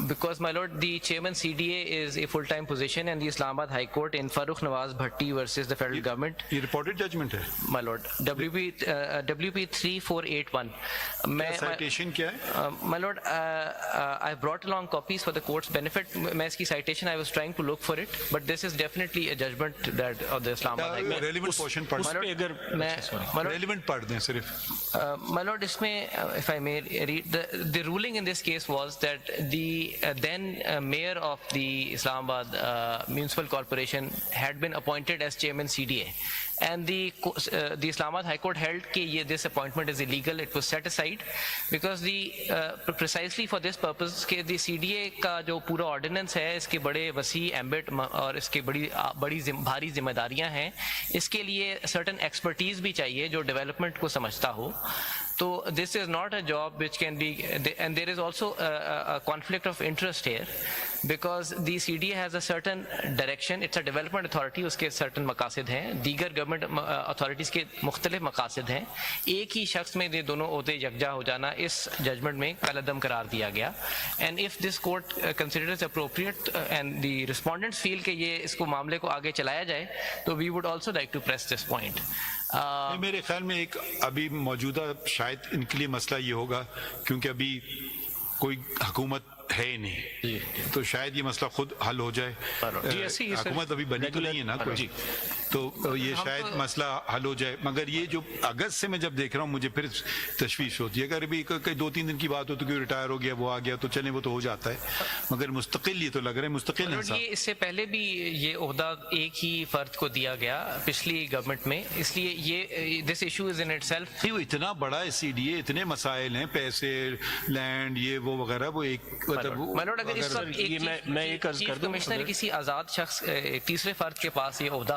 Because my lord, the chairman CDA is a full-time position and the Islamabad High Court in Farrukh Nawaz Bhatti versus the federal government. یہ reported judgment ہے My lord, WP 3481. citation کیا ہے؟ My lord, I brought along copies for the court's benefit. میں اس کی citation I was trying to look for it, but this is definitely a judgment that of the Islamabad High Court. relevant portion پڑھ اگر relevant پڑھ دیں صرف. My lord, اس میں if I may read, the ruling in this case was that the then mayor of the Islamabad Municipal Corporation had been appointed as chairman CDA, and the Islamabad High Court held that this appointment is illegal. It was set aside because precisely for this purpose کہ the CDA کا جو پورا ordinance ہے اس کے بڑے وسیع ambit اور اس کے بڑی بھاری ذمہ داریاں ہیں, اس کے لیے certain expertise بھی چاہیے جو ڈیولپمنٹ کو سمجھتا ہو. تو this is not a job which can be, and there is also a conflict of interest here because the CDA has a certain direction. It's a development authority, اس کے certain مقاصد ہیں, دیگر گورنمنٹ اتھارٹیز کے مختلف مقاصد ہیں. ایک ہی شخص میں یہ دونوں عہدے یکجا ہو جانا اس ججمنٹ میں کالعدم قرار دیا گیا. and if this court considers appropriate and the respondents feel کہ یہ اس کو معاملے کو آگے چلایا جائے تو we would also like to press this point. میرے خیال میں ایک ابھی موجودہ شاید ان کے لیے مسئلہ یہ ہوگا کیونکہ ابھی کوئی حکومت ہے ہی نہیں, تو شاید یہ مسئلہ خود حل ہو جائے. حکومت ابھی بنی تو نہیں ہے نا کوئی, تو یہ شاید مسئلہ حل ہو جائے. مگر یہ جو اگست سے میں جب دیکھ رہا ہوں مجھے پھر تشویش ہوتی ہے. اگر بھی 2-3 دن کی بات ہو تو کوئی ریٹائر ہو گیا وہ آ گیا تو چلیں وہ تو ہو جاتا ہے, مگر مستقل یہ تو لگ رہا ہے مستقل ہے. یہ اس سے پہلے بھی یہ عہدہ ایک ہی فرد کو دیا گیا پچھلی گورنمنٹ میں, اس لیے یہ this issue is in it self. اتنا بڑا ہے سی ڈی اے, اتنے مسائل ہیں, پیسے, لینڈ, یہ وہ وغیرہ, وہ ایک اگر اس وقت چیف کمشنر کسی آزاد شخص تیسرے فرد کے پاس یہ عہدہ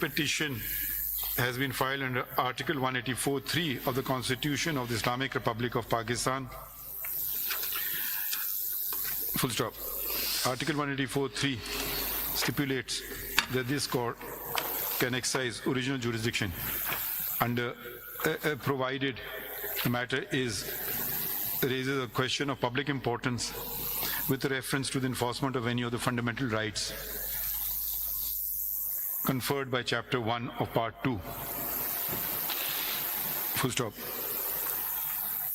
petition has been filed under Article 184(3) of the Constitution of the Islamic Republic of Pakistan. Full stop. Article 184(3) stipulates that this court can exercise original jurisdiction under provided the matter raises a question of public importance with reference to the enforcement of any of the fundamental rights conferred by Chapter 1 of Part 2. Full stop.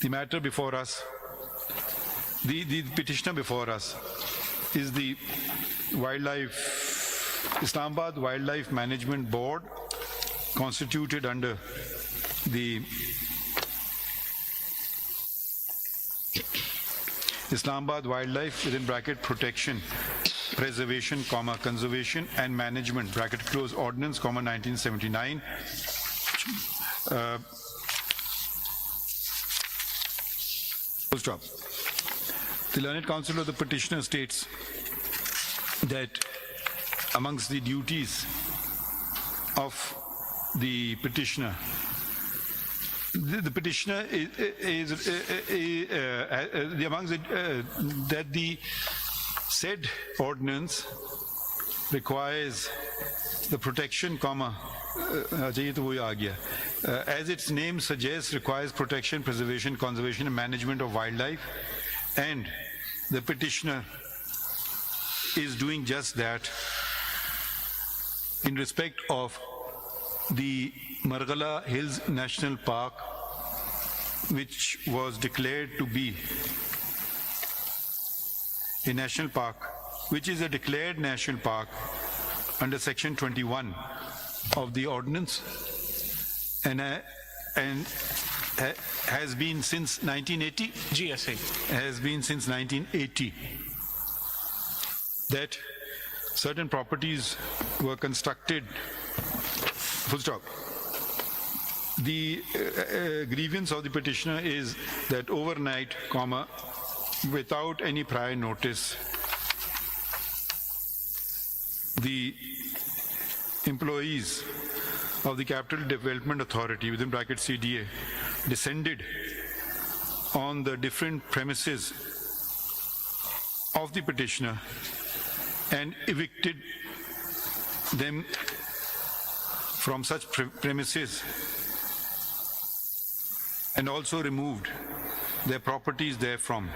The matter before us, the petitioner before us is the Islamabad Wildlife Management Board, constituted under the Islamabad Wildlife within bracket protection, preservation, conservation and management bracket close ordinance, 1979. Full stop. The learned counsel of the petitioner states that amongst the duties of the petitioner, the petitioner that the said ordinance requires the protection, as its name suggests, requires protection, preservation, conservation and management of wildlife, and the petitioner is doing just that in respect of the Margala Hills National Park, which was declared to be a national park, which is a declared national park under Section 21 of the ordinance, and has been since 1980. GSA has been since 1980. That certain properties were constructed. Full stop. The grievance of the petitioner is that overnight, without any prior notice, the employees of the Capital Development Authority, within bracket CDA, descended on the different premises of the petitioner and evicted them from such premises, and also removed their properties therefrom.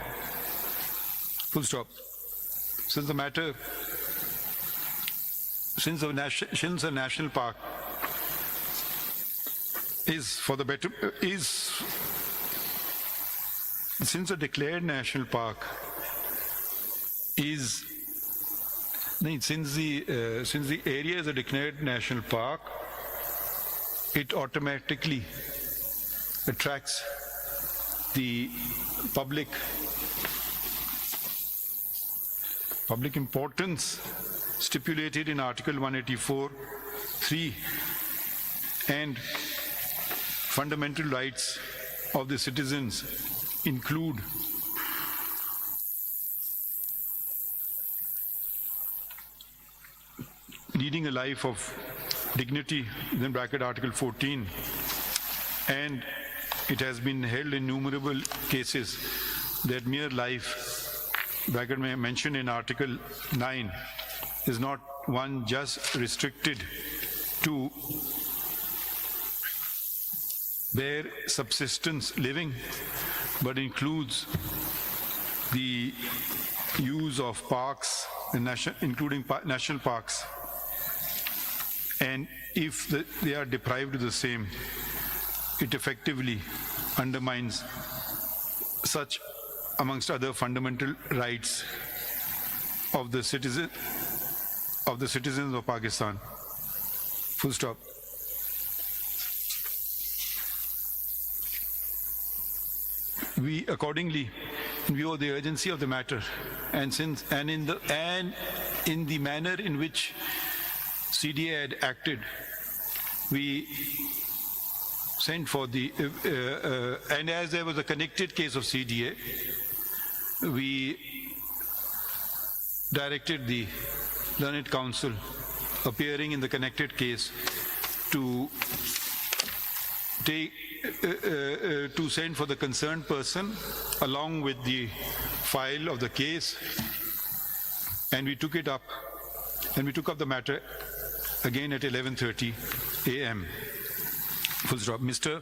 Full stop. Since the national park is for the better, since a declared national park is, since the area is a declared national park, it automatically attracts the public importance stipulated in Article 184(3) and fundamental rights of the citizens include leading a life of dignity, within bracket Article 14, and it has been held in innumerable cases that mere life, bracket mentioned in Article 9, is not one just restricted to bare subsistence living, but includes the use of parks, including national parks. And if they are deprived of the same, it effectively undermines such, amongst other fundamental rights of the citizens of Pakistan. Full stop. We accordingly, in view of the urgency of the matter, and in the manner in which CDA had acted, we sent for the and as there was a connected case of CDA, we directed the learned counsel appearing in the connected case to send for the concerned person along with the file of the case, and we took up the matter again at 11:30 a.m. Full stop. Mr.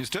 Mr.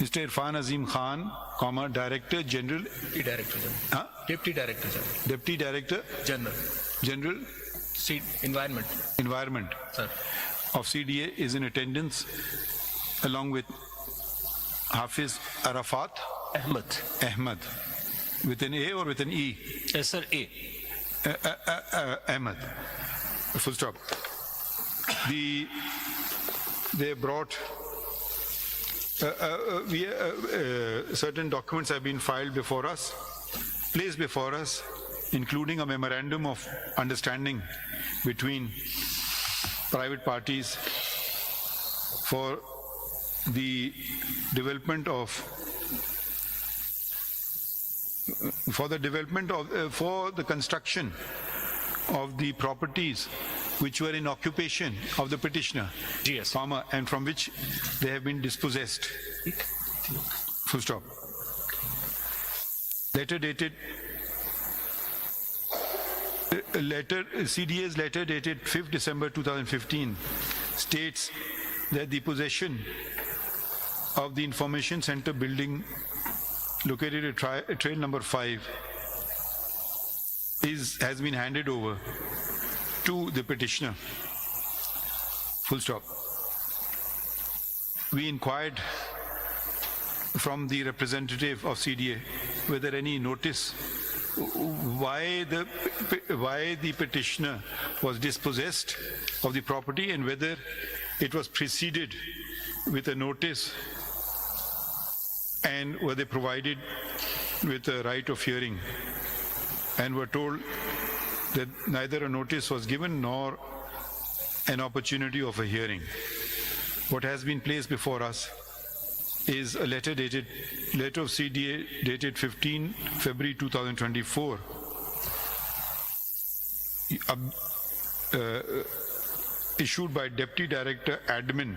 Mr. Irfan Azim Khan, Director General. Deputy Director General. Deputy Director General. Environment. Sir. Of CDA is in attendance, along with Hafiz Arafat Ahmad, with an A or with an E? Yes, sir, A. Ahmad. Full stop. They brought certain documents have been placed before us, including a memorandum of understanding between private parties for the construction of the properties which were in occupation of the petitioner, Yes. and from which they have been dispossessed. Full stop. CDA's letter dated 5th December 2015 states that the possession of the Information Center building located at trail number 5 has been handed over to the petitioner. Full stop. We inquired from the representative of CDA whether any notice why the petitioner was dispossessed of the property and whether it was preceded with a notice, and were they provided with a right of hearing, and were told that neither a notice was given nor an opportunity of a hearing. What has been placed before us is a letter of CDA dated 15 February 2024, issued by Deputy Director Admin.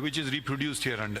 Which is reproduced here under.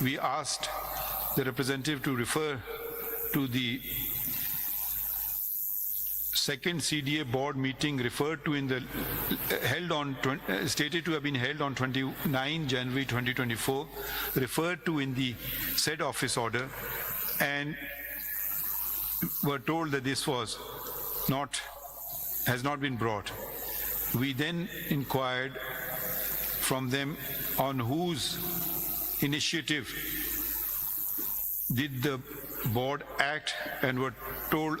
We asked the representative to refer to the second CDA board meeting referred to in the stated to have been held on 29 January 2024, referred to in the said office order, and were told that this has not been brought. We then inquired from them on whose initiative did the board act, and were told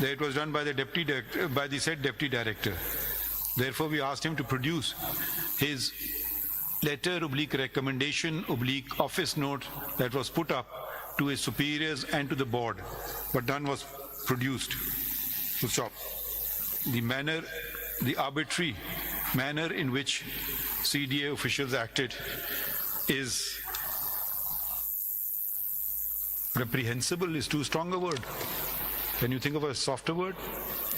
that it was done by the said deputy director. Therefore, we asked him to produce his letter / recommendation / office note that was put up to his superiors and to the board, but none was produced. Full stop. The arbitrary manner in which CDA officials acted is reprehensible is too strong a word. Can you think of a softer word?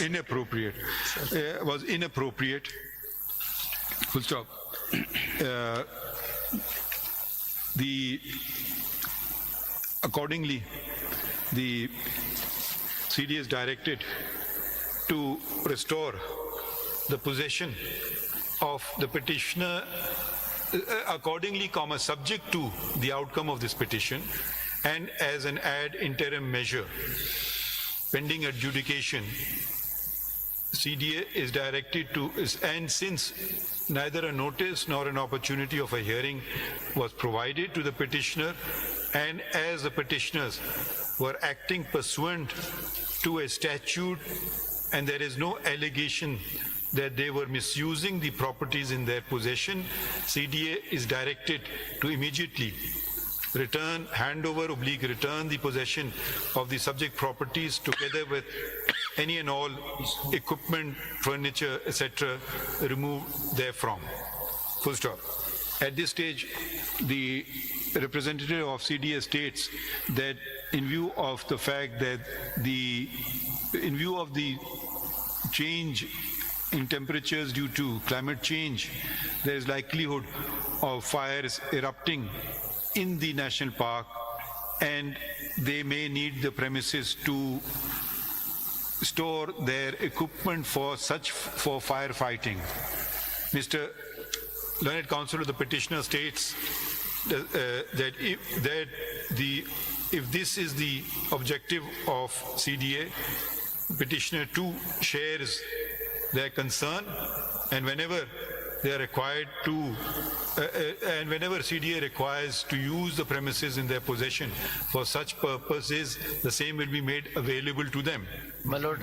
inappropriate was inappropriate. Full stop. Accordingly, the CD is directed to restore the possession of the petitioner accordingly, subject to the outcome of this petition and as an ad interim measure pending adjudication. CDA is directed to, and since neither a notice nor an opportunity of a hearing was provided to the petitioner, and as the petitioners were acting pursuant to a statute and there is no allegation that they were misusing the properties in their possession, CDA is directed to immediately hand over / return the possession of the subject properties together with any and all equipment, furniture, etc. removed therefrom. Full stop. At this stage, the representative of CDA states that in view of the fact that in view of the change in temperatures due to climate change, there is likelihood of fires erupting in the national park, and they may need the premises to store their equipment for firefighting. Mr. Learned Counsel of the petitioner states that if this is the objective of CDA, petitioner too shares their concern, and whenever they are required to, and whenever CDA requires to use the premises in their possession for such purposes, the same will be made available to them. My lord,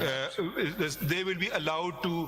they will be allowed to.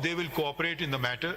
They will cooperate in the matter.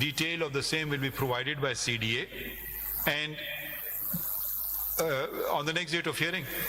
detail of the same will be provided by CDA and on the next date of hearing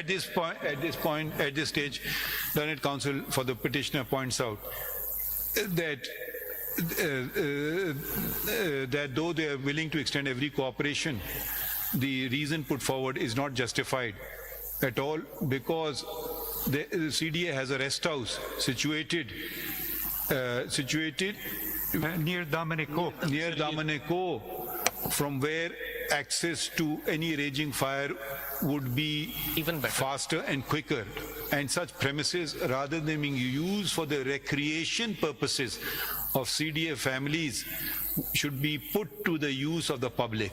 at this stage learned counsel for the petitioner points out that though they are willing to extend every cooperation, the reason put forward is not justified at all because the CDA has a rest house situated near Damane Ko, from where access to any raging fire would be even better, faster and quicker, and such premises rather than being used for the recreation purposes of CDA families should be put to the use of the public.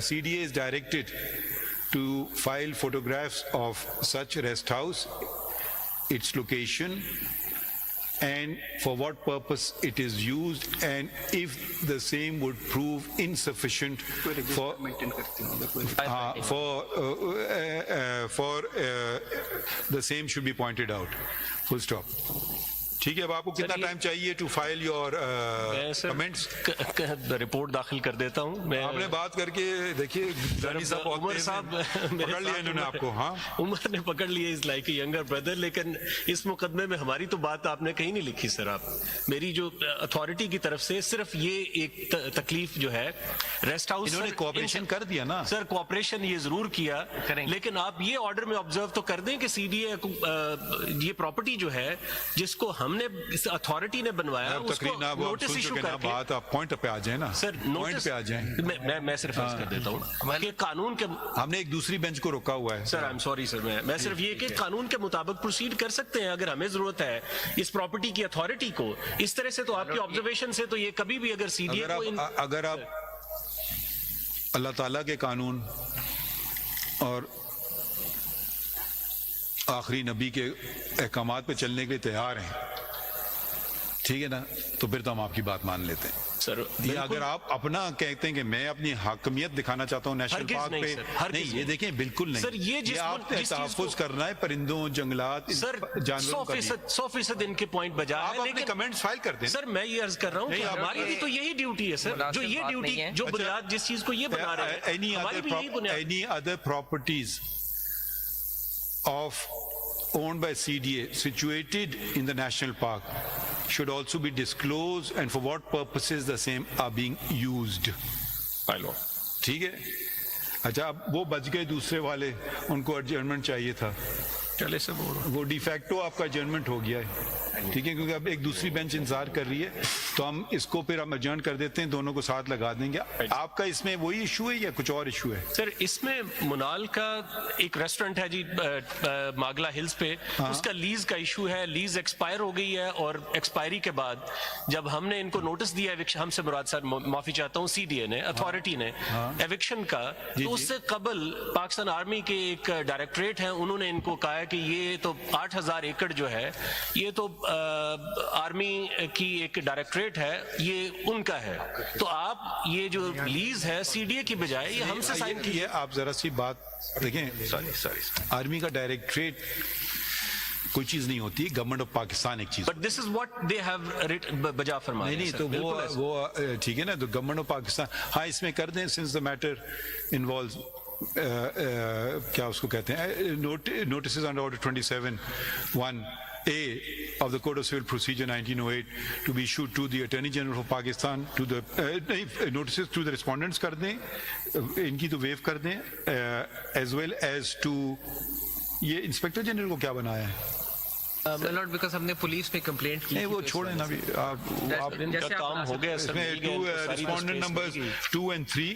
CDA is directed to file photographs of such rest house, its location, and for what purpose it is used, and if the same would prove insufficient for the same should be pointed out. Full stop. ٹھیک ہے. اب آپ کو کتنا time چاہیے to file your comments? Report داخل کر دیتا ہوں. آپ نے بات کر کے دیکھیے عمر صاحب پکڑ لیا انہوں نے آپ کو. ہاں عمر نے پکڑ لیا is like a younger brother. لیکن اس مقدمے میں ہماری تو بات آپ نے کہیں نہیں لکھی سر. آپ میری جو اتھارٹی کی طرف سے صرف یہ ایک تکلیف جو ہے ریسٹ ہاؤس انہوں نے کوآپریشن کر دیا نا سر. کوآپریشن یہ ضرور کیا, لیکن آپ یہ آرڈر میں آبزرو تو کر دیں کہ سی ڈی اے یہ پراپرٹی جو ہے جس کو ہم نے اتھارٹی نے بنوایا اس کو نوٹس ایشو کر کے بات آپ پوائنٹ پہ آ جائیں نا سر. پوائنٹ پہ آ جائیں. میں صرف عرض کر دیتا ہوں کہ قانون کے ہم نے ایک دوسری بینچ کو روکا ہوا ہے سر. I am sorry sir. میں صرف یہ کہ قانون کے مطابق پروسیڈ کر سکتے ہیں اگر ہمیں ضرورت ہے اس پراپرٹی کی اتھارٹی کو. اس طرح سے تو آپ کی آبزرویشن سے تو یہ کبھی بھی اگر سی ڈی اے اگر آپ اللہ تعالیٰ کے قانون اور آخری نبی کے احکامات پہ چلنے کے لیے تیار ہیں, ٹھیک ہے نا, تو پھر تو ہم آپ کی بات مان لیتے ہیں سر. یہ اگر آپ اپنا کہتے ہیں کہ میں اپنی حاکمیت دکھانا چاہتا ہوں نیشنل پارک پہ, نہیں یہ دیکھیں بالکل نہیں. سر یہ آپ نے تحفظ کرنا ہے پرندوں, جنگلات, جانوروں کا. 100% ان کے پوائنٹ بجا ہے, لیکن کمنٹس فائل کر دیں. سر میں یہ عرض کر رہا ہوں کہ ہماری بھی تو یہی ڈیوٹی ہے سر. جو یہ ڈیوٹی جو بنیاد جس چیز کو یہ بنا رہے ہیں ہماری بھی یہی بنیاد. Any other properties of owned by CDA situated in the national park should also be disclosed and for what purposes the same are being used. ٹھیک ہے. اچھا اب وہ بچ گئے دوسرے والے, ان کو ایڈجرنمنٹ چاہیے تھا. چلے سر وہ ڈی فیکٹو آپ کا ایڈجرنمنٹ ہو گیا ہے, ٹھیک ہے, کیونکہ اب ایک دوسری بینچ انتظار کر رہی ہے, تو ہم اس کو پھر ہم ایڈجرن کر دیتے ہیں, دونوں کو ساتھ لگا دیں گے. آپ کا اس میں وہی ایشو ہے یا کچھ اور ایشو ہے؟ سر اس میں منال کا ایک ریسٹورنٹ ہے جی ماگلا ہلز پہ, اس کا لیز کا ایشو ہے. لیز ایکسپائر ہو گئی ہے اور ایکسپائری کے بعد جب ہم نے ان کو نوٹس دیا ہم سے مراد سر معافی چاہتا ہوں سی ڈی اے نے, اتھارٹی نے, ایوکشن کا, تو اس سے قبل پاکستان آرمی کے ایک ڈائریکٹریٹ ہیں, انہوں نے ان کو کہا کہ یہ تو 8,000 ایکڑ جو ہے یہ تو آرمی کی ایک ڈائریکٹریٹ ہے, یہ ان کا ہے, تو آپ یہ جو لیز ہے سی ڈی اے کی بجائے یہ ہم سے سائن کی ہے. آپ ذرا سی بات دیکھیں, آرمی کا ڈائریکٹریٹ کوئی چیز نہیں ہوتی, گورنمنٹ آف پاکستان ایک چیز. But this is what they have بجا فرمایا. نہیں تو وہ ٹھیک ہے نا, تو گورنمنٹ آف پاکستان ہاں اس میں کر دیں, سنس دا میٹر انوالوز کیا اس کو کہتے ہیں, notices under order 27(1)(a) of the Code of Civil Procedure 1908 to be issued to the Attorney General of Pakistan, to the notices to the respondents کر دیں, ان کی تو ویو کر دیں, as well as to یہ انسپیکٹر جنرل کو کیا بنایا ہے؟ لارڈ بیکاز ہم نے پولیس میں کمپلینٹ کی. نہیں وہ چھوڑیں نا, ابھی آپ کا کام ہو گیا سر. respondent numbers 2 and 3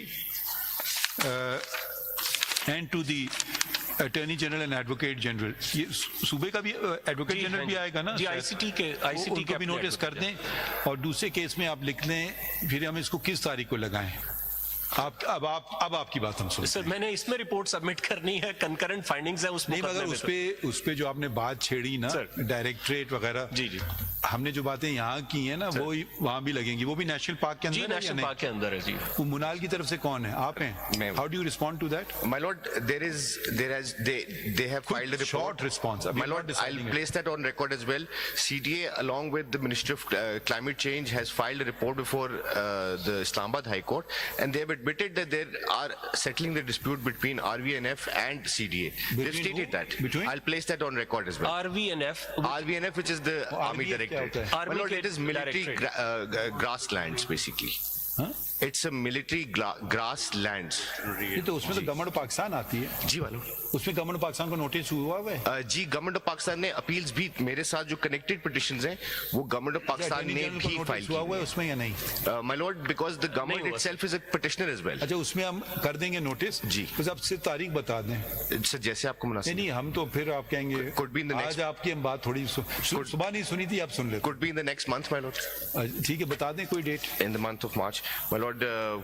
and to the attorney general and advocate general, یہ صوبے کا بھی ایڈوکیٹ جنرل بھی آئے گا نا, جی آئی سی ٹی کے بھی نوٹس کر دیں, اور دوسرے کیس میں آپ لکھ لیں پھر ہم اس کو کس تاریخ کو لگائیں. اب آپ کی بات ہم سن سر. میں نے اس میں رپورٹ سبمٹ کرنی ہے, کنکرنٹ فائنڈنگز ہیں اس میں, مگر اس پہ جو آپ نے بات چھیڑی نا ڈائریکٹریٹ وغیرہ, جی جی ہم نے جو باتیں یہاں کی ہیں نا وہ وہاں بھی لگیں گی, وہ بھی نیشنل پارک کے اندر, نیشنل پارک کے اندر ہے. جی وہ منال کی طرف سے کون ہے, آپ ہیں, how do you respond to that? My lord, they have filed a report. Short response. My lord, I'll place that on record as well. CDA along with the Ministry of Climate Change has filed a report before the Islamabad High Court, and they have admitted that they are settling the dispute between RVNF and CDA. They've stated that. I'll place that on record as well. RVNF, which is the Army Directorate. My lord, it is military grasslands basically. It's a military grasslands. تو اس میں تو government of Pakistan آتی ہے. جی معلوم, اس میں government of Pakistan کو notice ہوا ہے. جی گورنمنٹ آف پاکستان نے اپیلز بھی, میرے ساتھ جو کنیکٹڈ پٹیشنز ہیں وہ گورنمنٹ آف پاکستان نے بھی فائل ہوا ہے اس میں یا نہیں؟ My lord, because the government itself is a petitioner as well. اچھا اس میں ہم کر دیں گے نوٹس. جی بس آپ سے تاریخ بتا دیں سر جیسے آپ کو مناسب. نہیں ہم تو پھر آپ کہیں گے could be in the next, آج آپ کی ہم بات تھوڑی صبح نہیں سنی تھی, آپ سن لیتے. could be in the next month my lord. ٹھیک ہے بتا دیں کوئی date. In the month of March my lord. lord,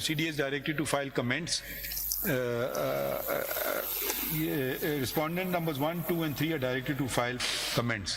CDA is directed to file comments. Respondent numbers 1, 2 and 3 are directed to file comments,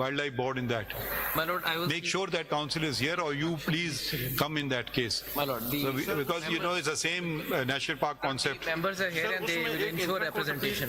wildlife board in that. My lord, I was Make sure that council is here, or you please come in that case. My lord, Because you know it's the same national park concept. members are here and they will ensure representation.